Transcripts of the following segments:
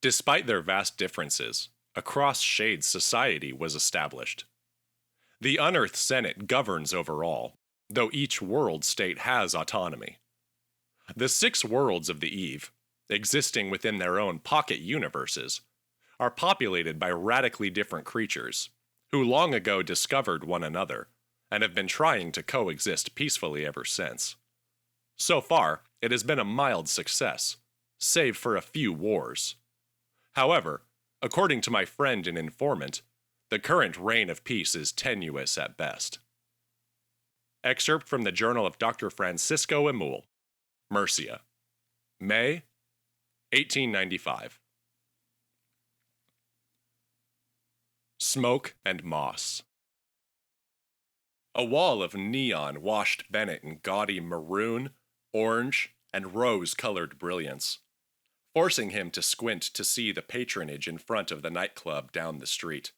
Despite their vast differences, a cross-shade society was established. The UnEarth Senate governs over all, though each world state has autonomy. The 6 worlds of the Eve, existing within their own pocket universes, are populated by radically different creatures, who long ago discovered one another, and have been trying to coexist peacefully ever since. So far, it has been a mild success, save for a few wars. However, according to my friend and informant, the current reign of peace is tenuous at best. Excerpt from the Journal of Dr. Francisco Emul, Murcia, May 1895. Smoke and moss. A wall of neon washed Bennett in gaudy maroon, orange, and rose-colored brilliance, forcing him to squint to see the patronage in front of the nightclub down the street.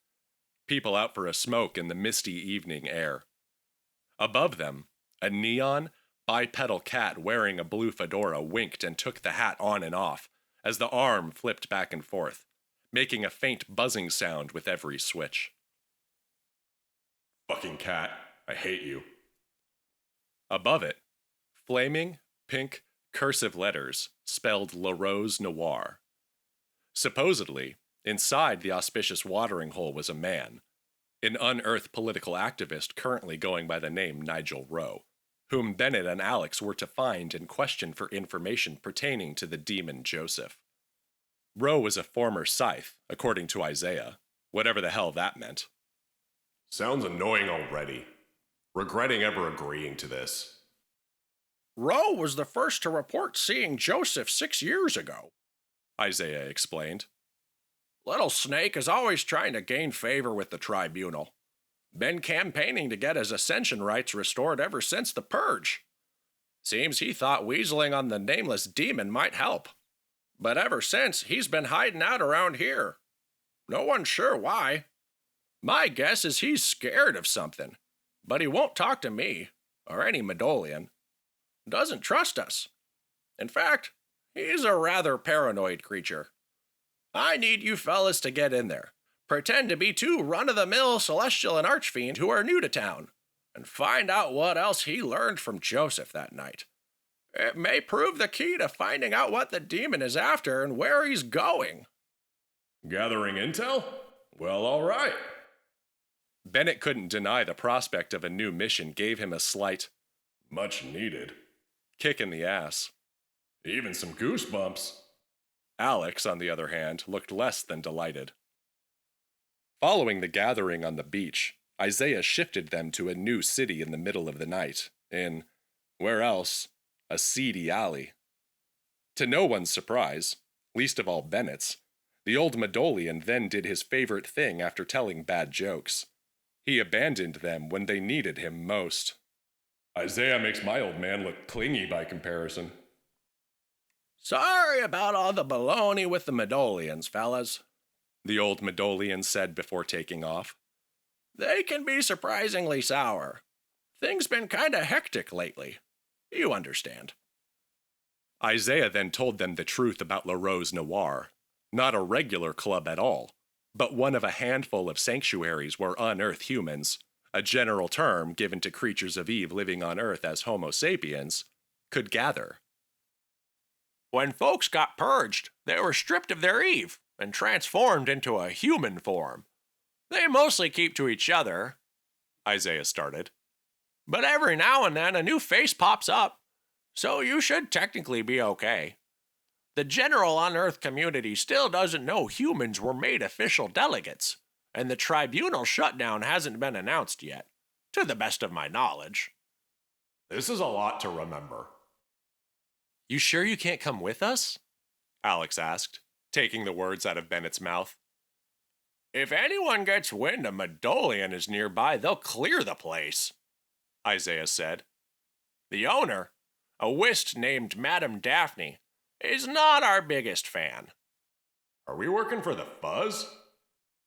People out for a smoke in the misty evening air. Above them, a neon, bipedal cat wearing a blue fedora winked and took the hat on and off as the arm flipped back and forth, making a faint buzzing sound with every switch. Fucking cat, I hate you. Above it, flaming, pink, cursive letters spelled La Rose Noire. Supposedly, inside the auspicious watering hole was a man, an UnEarth political activist currently going by the name Nigel Roe, whom Bennett and Alex were to find and question for information pertaining to the demon Joseph. Roe was a former Scythe, according to Izaiah, whatever the hell that meant. Sounds annoying already. Regretting ever agreeing to this. Roe was the first to report seeing Joseph 6 years ago, Izaiah explained. Little Snake is always trying to gain favor with the tribunal. Been campaigning to get his ascension rights restored ever since the purge. Seems he thought weaseling on the nameless demon might help. But ever since, he's been hiding out around here. No one's sure why. My guess is he's scared of something, but he won't talk to me, or any Medolian. Doesn't trust us. In fact, he's a rather paranoid creature. I need you fellas to get in there. Pretend to be 2 run-of-the-mill Celestial and Archfiend who are new to town, and find out what else he learned from Joseph that night. It may prove the key to finding out what the demon is after and where he's going. Gathering intel? Well, all right. Bennett couldn't deny the prospect of a new mission gave him a slight, much needed, kick in the ass. Even some goosebumps. Alex, on the other hand, looked less than delighted. Following the gathering on the beach, Izaiah shifted them to a new city in the middle of the night, in, where else, a seedy alley. To no one's surprise, least of all Bennett's, the old Medolian then did his favorite thing after telling bad jokes. He abandoned them when they needed him most. Izaiah makes my old man look clingy by comparison. Sorry about all the baloney with the Medolians, fellas, the old Medolian said before taking off. They can be surprisingly sour. Things been kinda hectic lately. You understand. Izaiah then told them the truth about La Rose Noire, not a regular club at all, but one of a handful of sanctuaries where unearthed humans, a general term given to creatures of Eve living on Earth as Homo sapiens, could gather. When folks got purged, they were stripped of their Eve and transformed into a human form. They mostly keep to each other, Izaiah started. But every now and then a new face pops up, so you should technically be okay. The general unearthed community still doesn't know humans were made official delegates, and the tribunal shutdown hasn't been announced yet, to the best of my knowledge. This is a lot to remember. You sure you can't come with us? Alex asked, taking the words out of Bennett's mouth. If anyone gets wind a Medolian is nearby, they'll clear the place, Izaiah said. The owner, a whist named Madame Daphne, is not our biggest fan. Are we working for the Fuzz?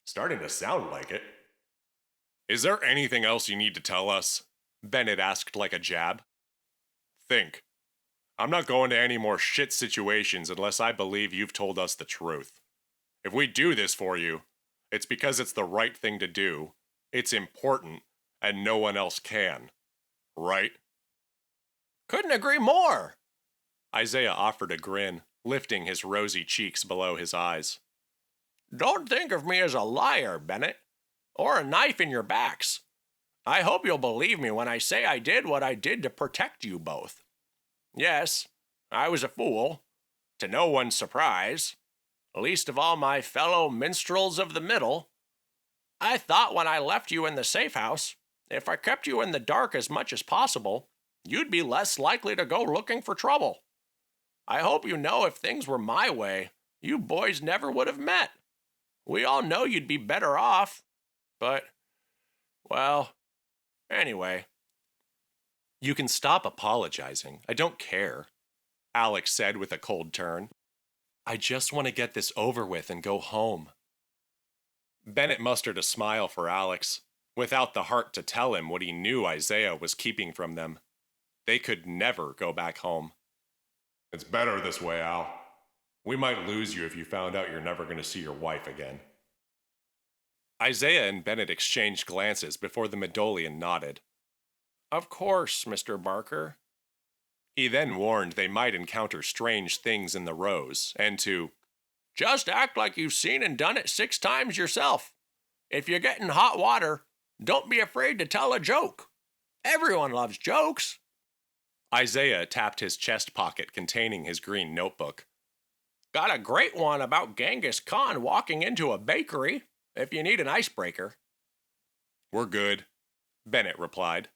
Starting to sound like it. Is there anything else you need to tell us? Bennett asked like a jab. Think. I'm not going to any more shit situations unless I believe you've told us the truth. If we do this for you, it's because it's the right thing to do, it's important, and no one else can. Right? Couldn't agree more. Izaiah offered a grin, lifting his rosy cheeks below his eyes. Don't think of me as a liar, Bennett, or a knife in your backs. I hope you'll believe me when I say I did what I did to protect you both. Yes, I was a fool, to no one's surprise, least of all my fellow minstrels of the middle. I thought when I left you in the safe house, if I kept you in the dark as much as possible, you'd be less likely to go looking for trouble. I hope you know if things were my way, you boys never would have met. We all know you'd be better off, but, well, anyway. You can stop apologizing. I don't care, Alex said with a cold turn. I just want to get this over with and go home. Bennett mustered a smile for Alex, without the heart to tell him what he knew Izaiah was keeping from them. They could never go back home. It's better this way, Al. We might lose you if you found out you're never going to see your wife again. Izaiah and Bennett exchanged glances before the Medolian nodded. Of course, Mr. Barker. He then warned they might encounter strange things in the Roes, and to just act like you've seen and done it 6 times yourself. If you get in hot water, don't be afraid to tell a joke. Everyone loves jokes. Izaiah tapped his chest pocket containing his green notebook. Got a great one about Genghis Khan walking into a bakery, if you need an icebreaker. We're good, Bennett replied.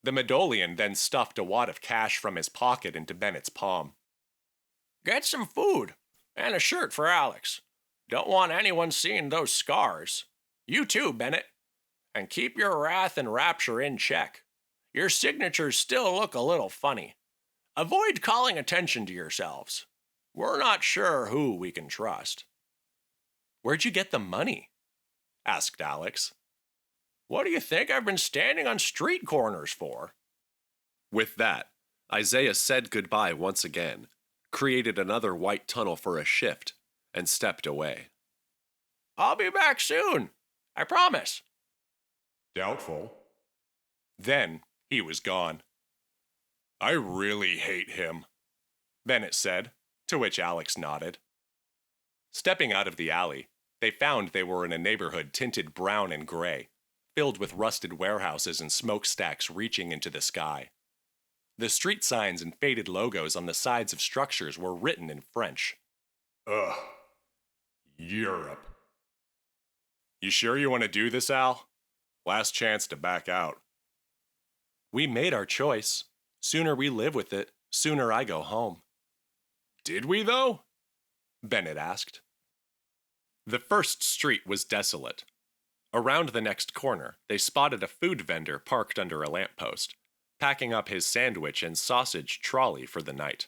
The Medolian then stuffed a wad of cash from his pocket into Bennett's palm. Get some food, and a shirt for Alex. Don't want anyone seeing those scars. You too, Bennett. And keep your wrath and rapture in check. Your signatures still look a little funny. Avoid calling attention to yourselves. We're not sure who we can trust. Where'd you get the money? Asked Alex. What do you think I've been standing on street corners for? With that, Izaiah said goodbye once again, created another white tunnel for a shift, and stepped away. I'll be back soon. I promise. Doubtful. Then he was gone. I really hate him, Bennett said, to which Alex nodded. Stepping out of the alley, they found they were in a neighborhood tinted brown and gray, filled with rusted warehouses and smokestacks reaching into the sky. The street signs and faded logos on the sides of structures were written in French. Ugh. Europe. You sure you want to do this, Al? Last chance to back out. We made our choice. Sooner we live with it, sooner I go home. Did we, though? Bennett asked. The first street was desolate. Around the next corner, they spotted a food vendor parked under a lamppost, packing up his sandwich and sausage trolley for the night.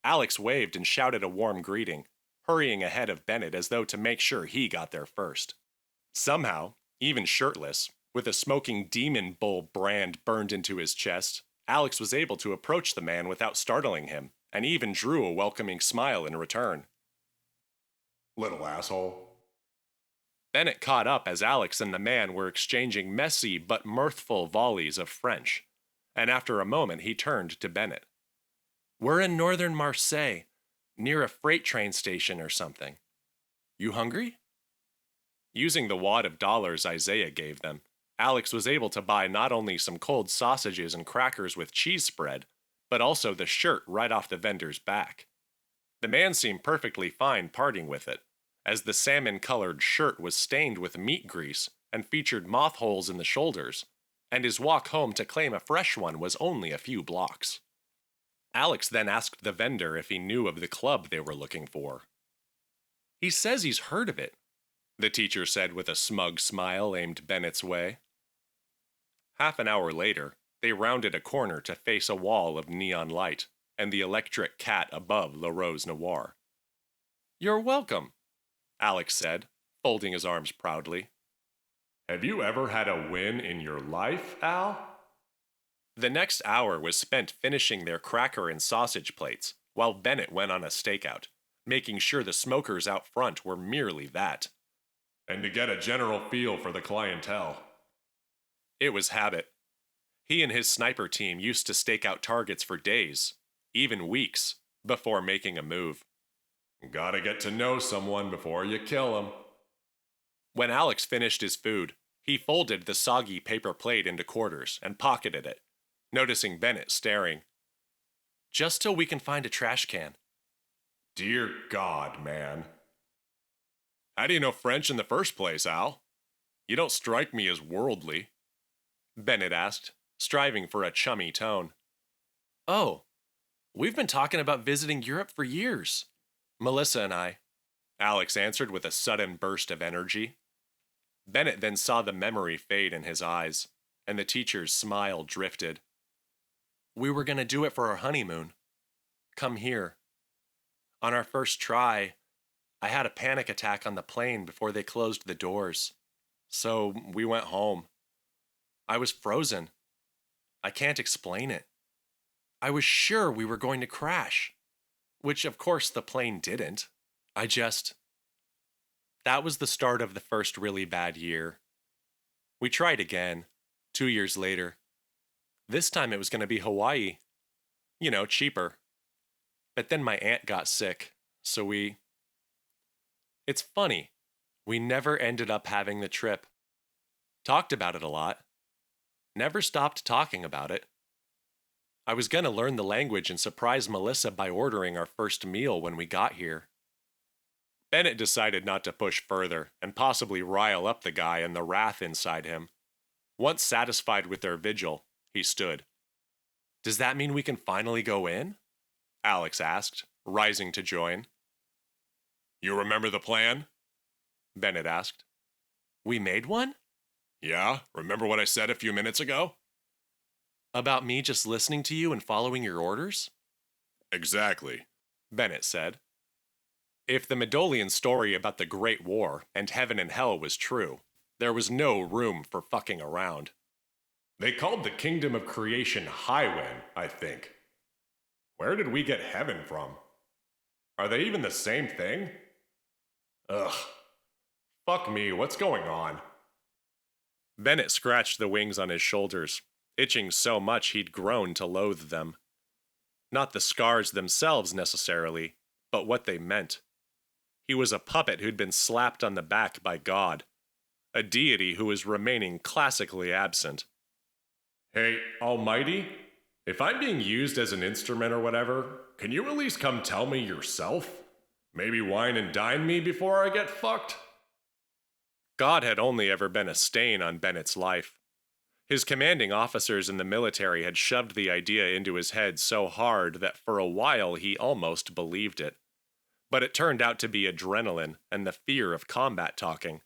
Alex waved and shouted a warm greeting, hurrying ahead of Bennett as though to make sure he got there first. Somehow, even shirtless, with a smoking Demon Bull brand burned into his chest, Alex was able to approach the man without startling him, and even drew a welcoming smile in return. Little asshole. Bennett caught up as Alex and the man were exchanging messy but mirthful volleys of French, and after a moment he turned to Bennett. We're in northern Marseille, near a freight train station or something. You hungry? Using the wad of dollars Izaiah gave them, Alex was able to buy not only some cold sausages and crackers with cheese spread, but also the shirt right off the vendor's back. The man seemed perfectly fine parting with it, as the salmon-colored shirt was stained with meat grease and featured moth holes in the shoulders, and his walk home to claim a fresh one was only a few blocks. Alex then asked the vendor if he knew of the club they were looking for. He says he's heard of it, the teacher said with a smug smile aimed Bennett's way. Half an hour later, they rounded a corner to face a wall of neon light and the electric cat above Le Rose Noir. You're welcome, Alex said, folding his arms proudly. Have you ever had a win in your life, Al? The next hour was spent finishing their cracker and sausage plates, while Bennett went on a stakeout, making sure the smokers out front were merely that. And to get a general feel for the clientele. It was habit. He and his sniper team used to stake out targets for days, even weeks, before making a move. Gotta get to know someone before you kill them. When Alex finished his food, he folded the soggy paper plate into quarters and pocketed it, noticing Bennett staring. Just till we can find a trash can. Dear God, man. How do you know French in the first place, Al? You don't strike me as worldly. Bennett asked, striving for a chummy tone. Oh, we've been talking about visiting Europe for years. Melissa and I, Alex answered with a sudden burst of energy. Bennett then saw the memory fade in his eyes, and the teacher's smile drifted. We were going to do it for our honeymoon. Come here. On our first try, I had a panic attack on the plane before they closed the doors. So we went home. I was frozen. I can't explain it. I was sure we were going to crash, which of course the plane didn't. That was the start of the first really bad year. We tried again, 2 years later. This time it was going to be Hawaii. You know, cheaper. But then my aunt got sick, so It's funny. We never ended up having the trip. Talked about it a lot. Never stopped talking about it. I was going to learn the language and surprise Melissa by ordering our first meal when we got here. Bennett decided not to push further and possibly rile up the guy and the wrath inside him. Once satisfied with their vigil, he stood. Does that mean we can finally go in? Alex asked, rising to join. You remember the plan? Bennett asked. We made one? Yeah, remember what I said a few minutes ago? About me just listening to you and following your orders? Exactly, Bennett said. If the Medolian story about the Great War and heaven and hell was true, there was no room for fucking around. They called the kingdom of creation Highwind, I think. Where did we get heaven from? Are they even the same thing? Ugh. Fuck me, what's going on? Bennett scratched the wings on his shoulders, itching so much he'd grown to loathe them. Not the scars themselves necessarily, but what they meant. He was a puppet who'd been slapped on the back by God, a deity who was remaining classically absent. Hey, Almighty, if I'm being used as an instrument or whatever, can you at least come tell me yourself? Maybe wine and dine me before I get fucked? God had only ever been a stain on Bennett's life. His commanding officers in the military had shoved the idea into his head so hard that for a while he almost believed it. But it turned out to be adrenaline and the fear of combat talking.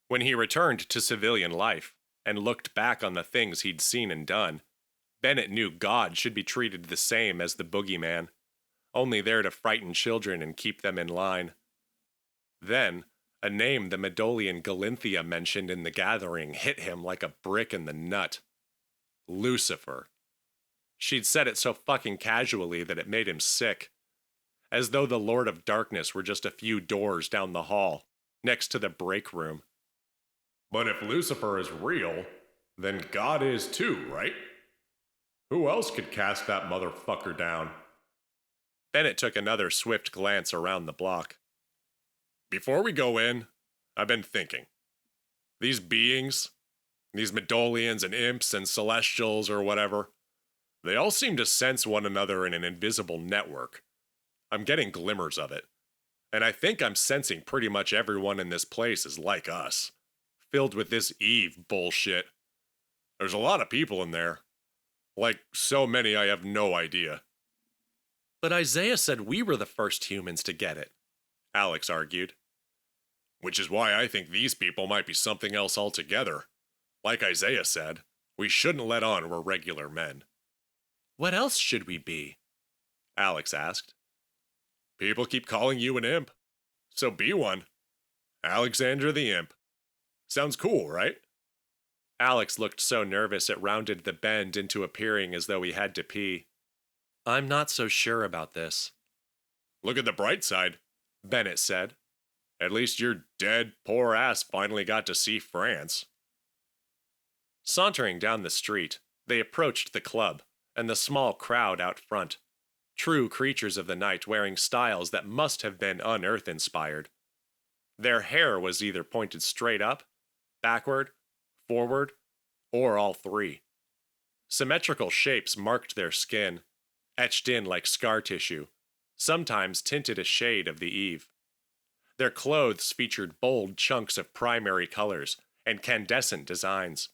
When he returned to civilian life and looked back on the things he'd seen and done, Bennett knew God should be treated the same as the boogeyman, only there to frighten children and keep them in line. Then, a name the Medolian Galinthia mentioned in the gathering hit him like a brick in the nut. Lucifer. She'd said it so fucking casually that it made him sick. As though the Lord of Darkness were just a few doors down the hall, next to the break room. But if Lucifer is real, then God is too, right? Who else could cast that motherfucker down? Bennett took another swift glance around the block. Before we go in, I've been thinking. These beings, these Medolians and imps and celestials or whatever, they all seem to sense one another in an invisible network. I'm getting glimmers of it. And I think I'm sensing pretty much everyone in this place is like us. Filled with this Eve bullshit. There's a lot of people in there. Like, so many I have no idea. But Izaiah said we were the first humans to get it, Alex argued. Which is why I think these people might be something else altogether. Like Izaiah said, we shouldn't let on we're regular men. What else should we be? Alex asked. People keep calling you an imp. So be one. Alexander the Imp. Sounds cool, right? Alex looked so nervous it rounded the bend into appearing as though he had to pee. I'm not so sure about this. Look at the bright side. Bennett said. At least your dead, poor ass finally got to see France. Sauntering down the street, they approached the club and the small crowd out front, true creatures of the night wearing styles that must have been UnEarth inspired. Their hair was either pointed straight up, backward, forward, or all three. Symmetrical shapes marked their skin, etched in like scar tissue, sometimes tinted a shade of the eve. Their clothes featured bold chunks of primary colors and candescent designs,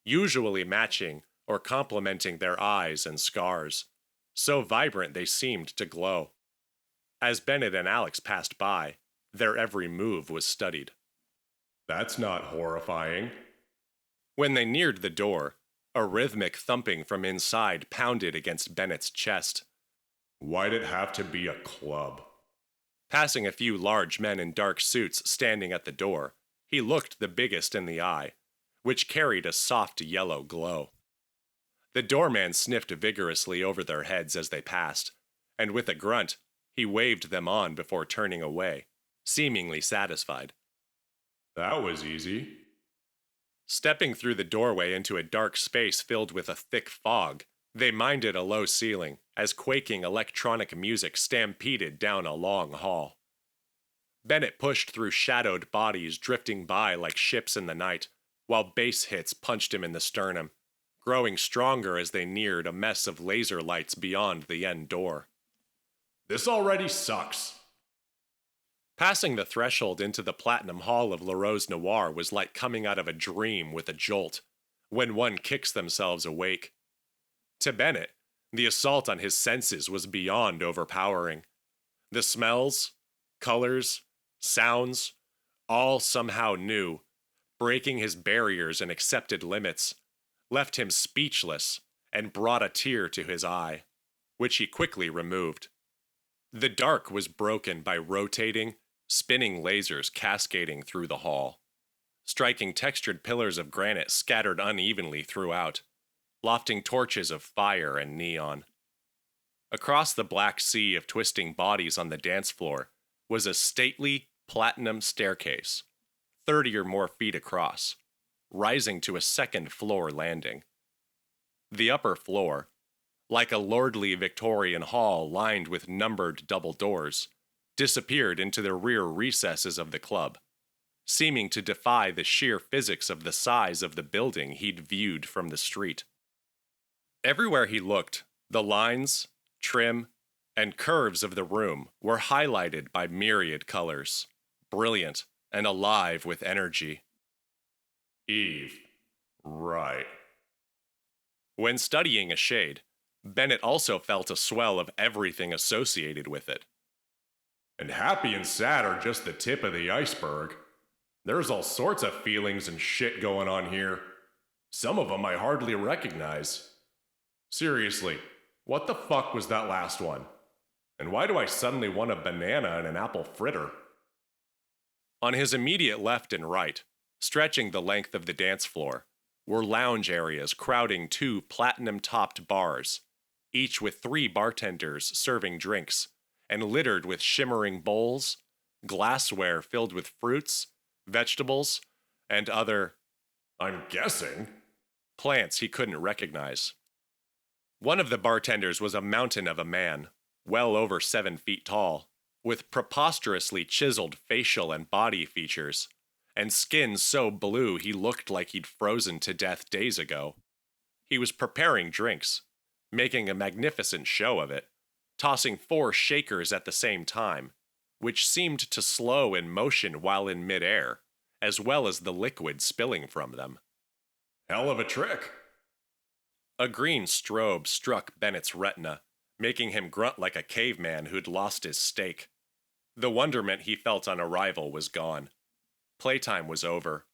usually matching or complementing their eyes and scars, so vibrant they seemed to glow. As Bennett and Alex passed by, their every move was studied. That's not horrifying. When they neared the door, a rhythmic thumping from inside pounded against Bennett's chest. Why'd it have to be a club? Passing a few large men in dark suits standing at the door, he looked the biggest in the eye, which carried a soft yellow glow. The doorman sniffed vigorously over their heads as they passed, and with a grunt, he waved them on before turning away, seemingly satisfied. That was easy. Stepping through the doorway into a dark space filled with a thick fog, they minded a low ceiling as quaking electronic music stampeded down a long hall. Bennett pushed through shadowed bodies drifting by like ships in the night, while bass hits punched him in the sternum, growing stronger as they neared a mess of laser lights beyond the end door. This already sucks. Passing the threshold into the Platinum Hall of LaRose Noir was like coming out of a dream with a jolt, when one kicks themselves awake. To Bennett, the assault on his senses was beyond overpowering. The smells, colors, sounds, all somehow new, breaking his barriers and accepted limits, left him speechless and brought a tear to his eye, which he quickly removed. The dark was broken by rotating, spinning lasers cascading through the hall, striking textured pillars of granite scattered unevenly throughout, lofting torches of fire and neon. Across the black sea of twisting bodies on the dance floor was a stately platinum staircase, 30 or more feet across, rising to a second-floor landing. The upper floor, like a lordly Victorian hall lined with numbered double doors, disappeared into the rear recesses of the club, seeming to defy the sheer physics of the size of the building he'd viewed from the street. Everywhere he looked, the lines, trim, and curves of the room were highlighted by myriad colors, brilliant and alive with energy. Eve. Right. When studying a shade, Bennett also felt a swell of everything associated with it. And happy and sad are just the tip of the iceberg. There's all sorts of feelings and shit going on here. Some of them I hardly recognize. Seriously, what the fuck was that last one? And why do I suddenly want a banana and an apple fritter? On his immediate left and right, stretching the length of the dance floor, were lounge areas crowding 2 platinum-topped bars, each with 3 bartenders serving drinks, and littered with shimmering bowls, glassware filled with fruits, vegetables, and other, I'm guessing, plants he couldn't recognize. One of the bartenders was a mountain of a man, well over 7 feet tall, with preposterously chiseled facial and body features, and skin so blue he looked like he'd frozen to death days ago. He was preparing drinks, making a magnificent show of it, tossing 4 shakers at the same time, which seemed to slow in motion while in midair, as well as the liquid spilling from them. Hell of a trick. A green strobe struck Bennett's retina, making him grunt like a caveman who'd lost his steak. The wonderment he felt on arrival was gone. Playtime was over.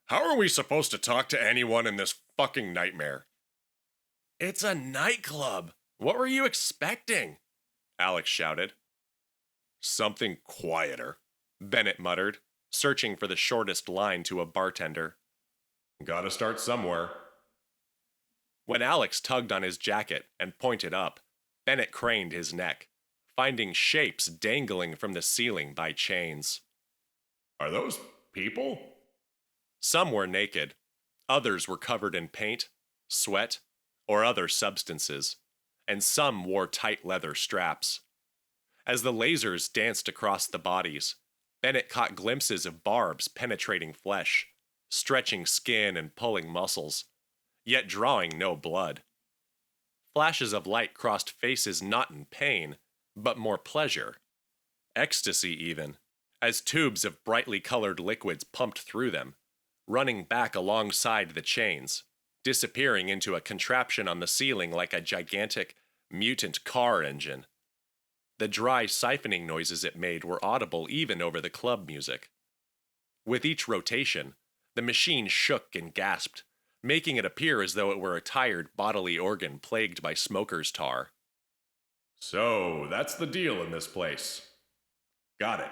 How are we supposed to talk to anyone in this fucking nightmare? It's a nightclub. What were you expecting? Alex shouted. Something quieter, Bennett muttered, searching for the shortest line to a bartender. Gotta start somewhere. When Alex tugged on his jacket and pointed up, Bennett craned his neck, finding shapes dangling from the ceiling by chains. Are those people? Some were naked, others were covered in paint, sweat, or other substances, and some wore tight leather straps. As the lasers danced across the bodies, Bennett caught glimpses of barbs penetrating flesh, stretching skin and pulling muscles, yet drawing no blood. Flashes of light crossed faces not in pain, but more pleasure. Ecstasy even, as tubes of brightly colored liquids pumped through them, running back alongside the chains, disappearing into a contraption on the ceiling like a gigantic, mutant car engine. The dry siphoning noises it made were audible even over the club music. With each rotation, the machine shook and gasped, making it appear as though it were a tired bodily organ plagued by smoker's tar. So, that's the deal in this place. Got it.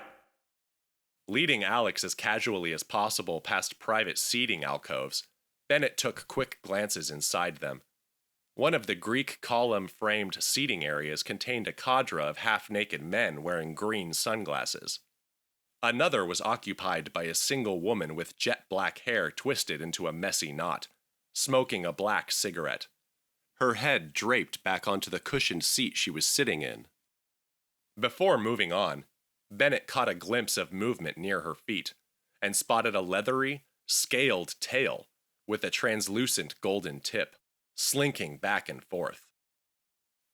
Leading Alex as casually as possible past private seating alcoves, Bennett took quick glances inside them. One of the Greek column-framed seating areas contained a cadre of half-naked men wearing green sunglasses. Another was occupied by a single woman with jet-black hair twisted into a messy knot, smoking a black cigarette. Her head draped back onto the cushioned seat she was sitting in. Before moving on, Bennett caught a glimpse of movement near her feet, and spotted a leathery, scaled tail with a translucent golden tip, slinking back and forth.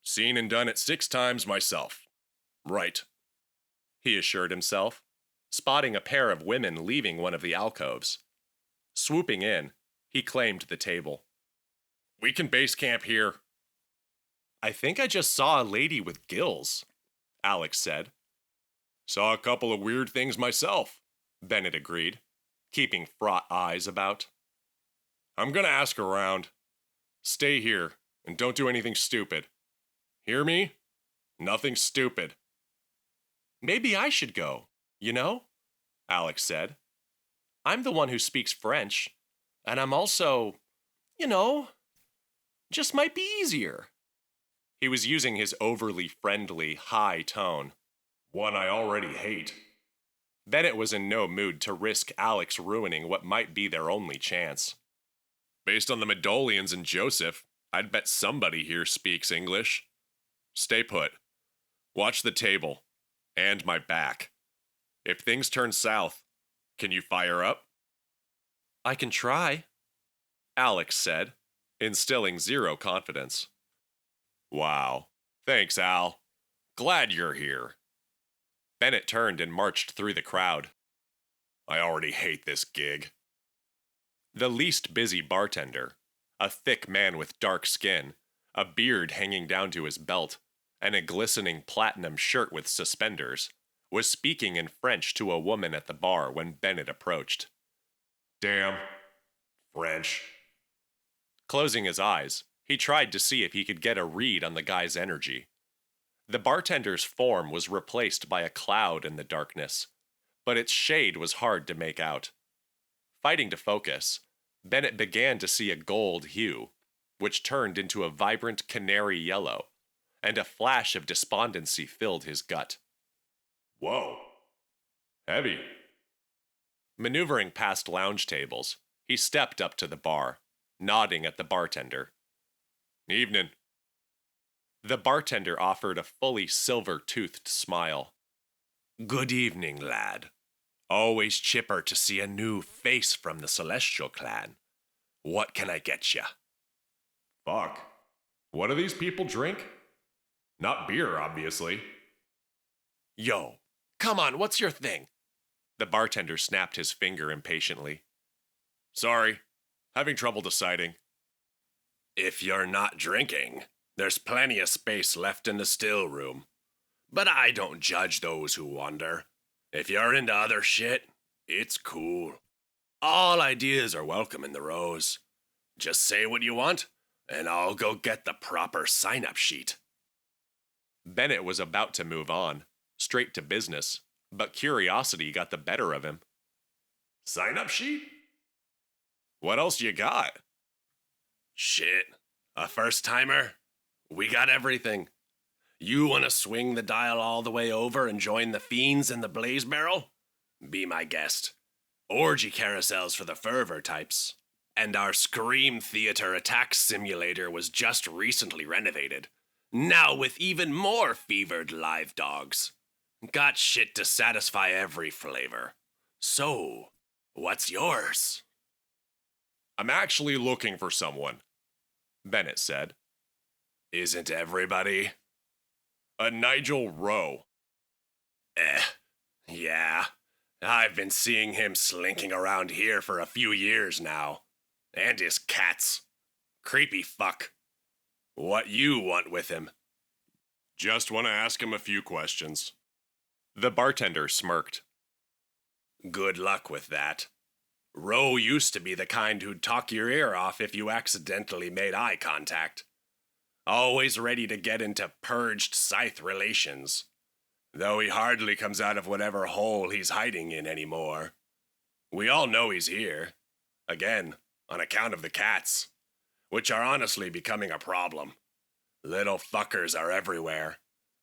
Seen and done it 6 times myself. Right, he assured himself, spotting a pair of women leaving one of the alcoves. Swooping in, he claimed the table. We can base camp here. I think I just saw a lady with gills, Alex said. Saw a couple of weird things myself, Bennett agreed, keeping fraught eyes about. I'm gonna ask around. Stay here, and don't do anything stupid. Hear me? Nothing stupid. Maybe I should go, you know? Alex said. I'm the one who speaks French, and I'm also, just might be easier. He was using his overly friendly, high tone. One I already hate. Bennett was in no mood to risk Alex ruining what might be their only chance. Based on the Medolians and Joseph, I'd bet somebody here speaks English. Stay put. Watch the table. And my back. If things turn south, can you fire up? I can try, Alex said, instilling zero confidence. Wow. Thanks, Al. Glad you're here. Bennett turned and marched through the crowd. I already hate this gig. The least busy bartender, a thick man with dark skin, a beard hanging down to his belt, and a glistening platinum shirt with suspenders, was speaking in French to a woman at the bar when Bennett approached. Damn. French. Closing his eyes, he tried to see if he could get a read on the guy's energy. The bartender's form was replaced by a cloud in the darkness, but its shade was hard to make out. Fighting to focus, Bennett began to see a gold hue, which turned into a vibrant canary yellow, and a flash of despondency filled his gut. Whoa. Heavy. Maneuvering past lounge tables, he stepped up to the bar, nodding at the bartender. Evening. The bartender offered a fully silver-toothed smile. Good evening, lad. Always chipper to see a new face from the Celestial clan. What can I get ya? Fuck. What do these people drink? Not beer, obviously. Yo, come on, what's your thing? The bartender snapped his finger impatiently. Sorry, having trouble deciding. If you're not drinking, there's plenty of space left in the still room. But I don't judge those who wander. If you're into other shit, it's cool. All ideas are welcome in the Rose. Just say what you want, and I'll go get the proper sign-up sheet. Bennett was about to move on, straight to business, but curiosity got the better of him. Sign-up sheet? What else you got? Shit, a first-timer? We got everything. You want to swing the dial all the way over and join the fiends in the blaze barrel? Be my guest. Orgy carousels for the fervor types. And our Scream Theater attack simulator was just recently renovated. Now with even more fevered live dogs. Got shit to satisfy every flavor. So, what's yours? I'm actually looking for someone, Bennett said. Isn't everybody? A Nigel Roe. Yeah. I've been seeing him slinking around here for a few years now. And his cats. Creepy fuck. What you want with him? Just want to ask him a few questions. The bartender smirked. Good luck with that. Roe used to be the kind who'd talk your ear off if you accidentally made eye contact. Always ready to get into purged Scythe relations. Though he hardly comes out of whatever hole he's hiding in anymore. We all know he's here. Again, on account of the cats. Which are honestly becoming a problem. Little fuckers are everywhere.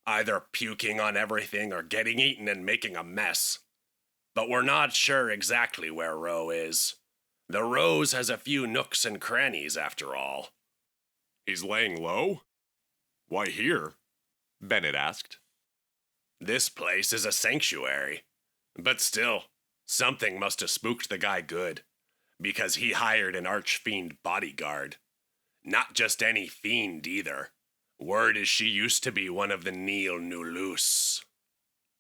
Either puking on everything or getting eaten and making a mess. But we're not sure exactly where Roe is. The Rose has a few nooks and crannies after all. He's laying low? Why here? Bennett asked. This place is a sanctuary. But still, something must have spooked the guy good. Because he hired an archfiend bodyguard. Not just any fiend either. Word is she used to be one of the Neil Nulus.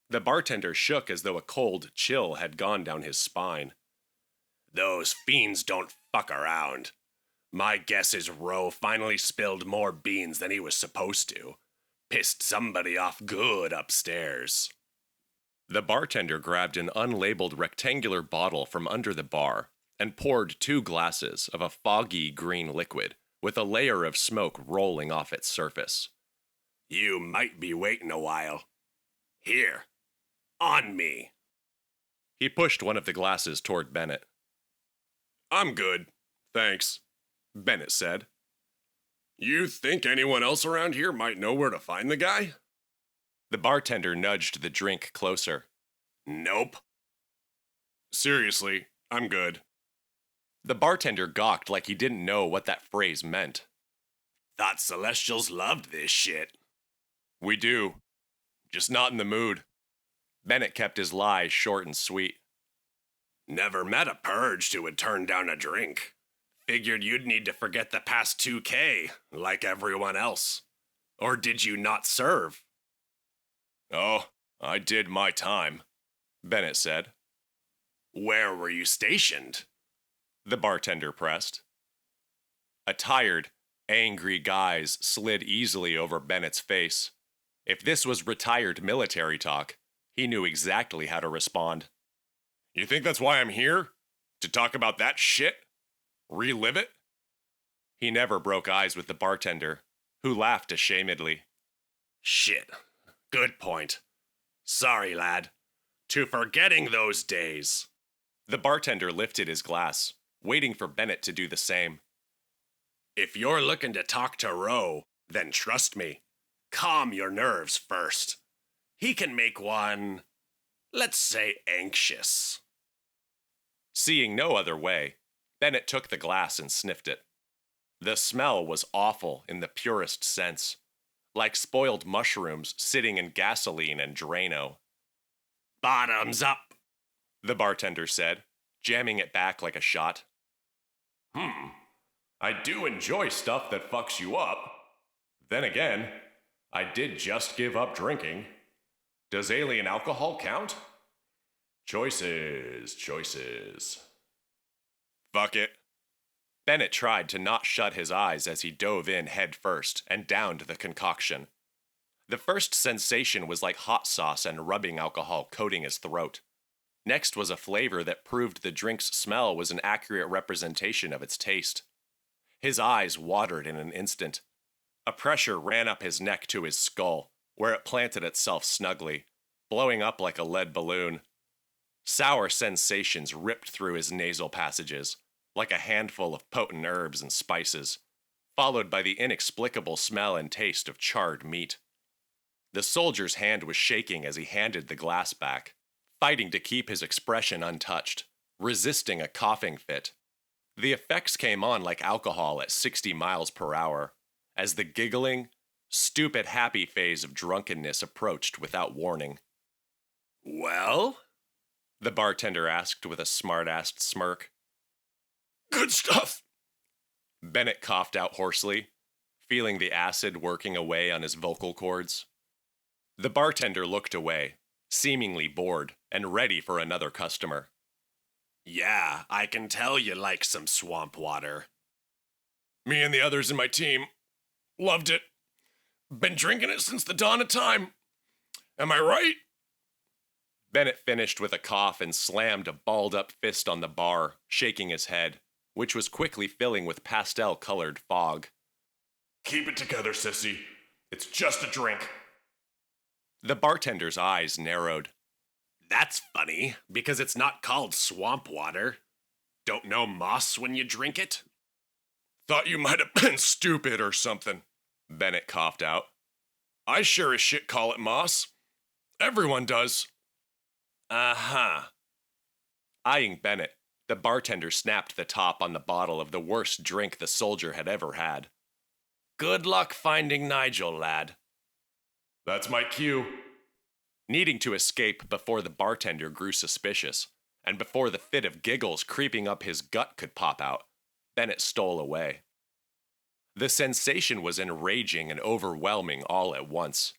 The bartender shook as though a cold chill had gone down his spine. Those fiends don't fuck around. My guess is Roe finally spilled more beans than he was supposed to. Pissed somebody off good upstairs. The bartender grabbed an unlabeled rectangular bottle from under the bar and poured 2 glasses of a foggy green liquid with a layer of smoke rolling off its surface. You might be waiting a while. Here. On me. He pushed one of the glasses toward Bennett. I'm good, thanks, Bennett said. You think anyone else around here might know where to find the guy? The bartender nudged the drink closer. Nope. Seriously, I'm good. The bartender gawked like he didn't know what that phrase meant. Thought Celestials loved this shit. We do. Just not in the mood. Bennett kept his lie short and sweet. Never met a purge who would turn down a drink. Figured you'd need to forget the past 2K, like everyone else. Or did you not serve? Oh, I did my time, Bennett said. Where were you stationed? The bartender pressed. A tired, angry gaze slid easily over Bennett's face. If this was retired military talk, he knew exactly how to respond. You think that's why I'm here? To talk about that shit? Relive it? He never broke eyes with the bartender, who laughed ashamedly. Shit. Good point. Sorry, lad. To forgetting those days. The bartender lifted his glass, waiting for Bennett to do the same. If you're looking to talk to Roe, then trust me. Calm your nerves first. He can make one, let's say, anxious. Seeing no other way, Bennett took the glass and sniffed it. The smell was awful in the purest sense, like spoiled mushrooms sitting in gasoline and Drano. Bottoms up, the bartender said, jamming it back like a shot. I do enjoy stuff that fucks you up. Then again, I did just give up drinking. Does alien alcohol count? Choices. Fuck it. Bennett tried to not shut his eyes as he dove in head first and downed the concoction. The first sensation was like hot sauce and rubbing alcohol coating his throat. Next was a flavor that proved the drink's smell was an accurate representation of its taste. His eyes watered in an instant. A pressure ran up his neck to his skull, where it planted itself snugly, blowing up like a lead balloon. Sour sensations ripped through his nasal passages, like a handful of potent herbs and spices, followed by the inexplicable smell and taste of charred meat. The soldier's hand was shaking as he handed the glass back, fighting to keep his expression untouched, resisting a coughing fit. The effects came on like alcohol at 60 miles per hour, as the giggling, stupid happy phase of drunkenness approached without warning. Well? The bartender asked with a smart-assed smirk. Good stuff. Bennett coughed out hoarsely, feeling the acid working away on his vocal cords. The bartender looked away, seemingly bored and ready for another customer. Yeah, I can tell you like some swamp water. Me and the others in my team loved it. Been drinking it since the dawn of time. Am I right? Bennett finished with a cough and slammed a balled-up fist on the bar, shaking his head, which was quickly filling with pastel-colored fog. Keep it together, sissy. It's just a drink. The bartender's eyes narrowed. That's funny, because it's not called swamp water. Don't know moss when you drink it? Thought you might have been stupid or something, Bennett coughed out. I sure as shit call it moss. Everyone does. Uh-huh. Eyeing Bennett, the bartender snapped the top on the bottle of the worst drink the soldier had ever had. Good luck finding Nigel, lad. That's my cue. Needing to escape before the bartender grew suspicious, and before the fit of giggles creeping up his gut could pop out, Bennett stole away. The sensation was enraging and overwhelming all at once.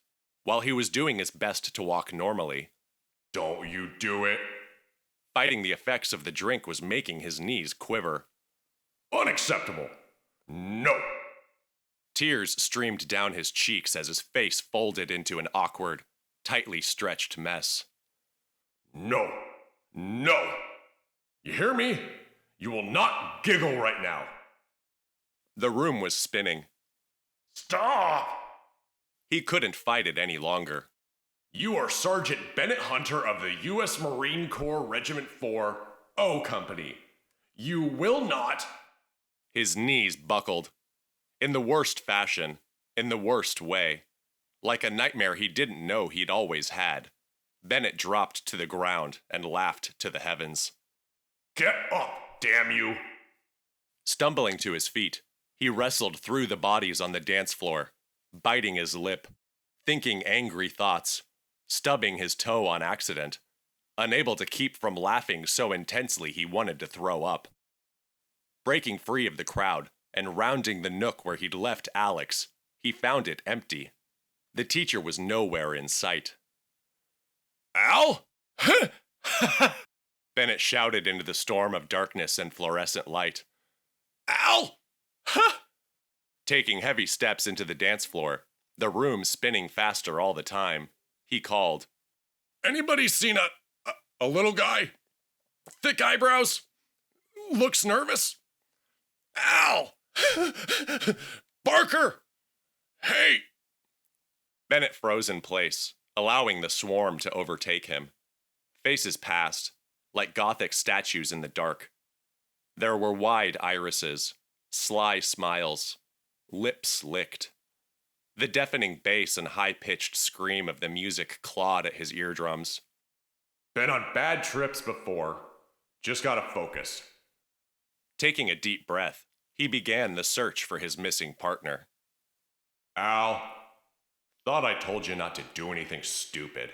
While he was doing his best to walk normally, Don't you do it. fighting the effects of the drink was making his knees quiver. Unacceptable. No. Tears streamed down his cheeks as his face folded into an awkward, tightly stretched mess. No. No. You hear me? You will not giggle right now. The room was spinning. Stop! He couldn't fight it any longer. You are Sergeant Bennett Hunter of the U.S. Marine Corps Regiment 4, O Company. You will not... His knees buckled. In the worst fashion, in the worst way. Like a nightmare he didn't know he'd always had. Bennett dropped to the ground and laughed to the heavens. Get up, damn you! Stumbling to his feet, he wrestled through the bodies on the dance floor, biting his lip, thinking angry thoughts, stubbing his toe on accident, unable to keep from laughing so intensely he wanted to throw up. Breaking free of the crowd and rounding the nook where he'd left Alex, he found it empty. The teacher was nowhere in sight. Al? Bennett shouted into the storm of darkness and fluorescent light. Al? Taking heavy steps into the dance floor, the room spinning faster all the time, he called. Anybody seen a little guy? Thick eyebrows? Looks nervous? Al! Barker! Hey! Bennett froze in place, allowing the swarm to overtake him. Faces passed, like Gothic statues in the dark. There were wide irises, sly smiles, lips licked. The deafening bass and high-pitched scream of the music clawed at his eardrums. Been on bad trips before. Just gotta focus. Taking a deep breath, he began the search for his missing partner. Al, thought I told you not to do anything stupid.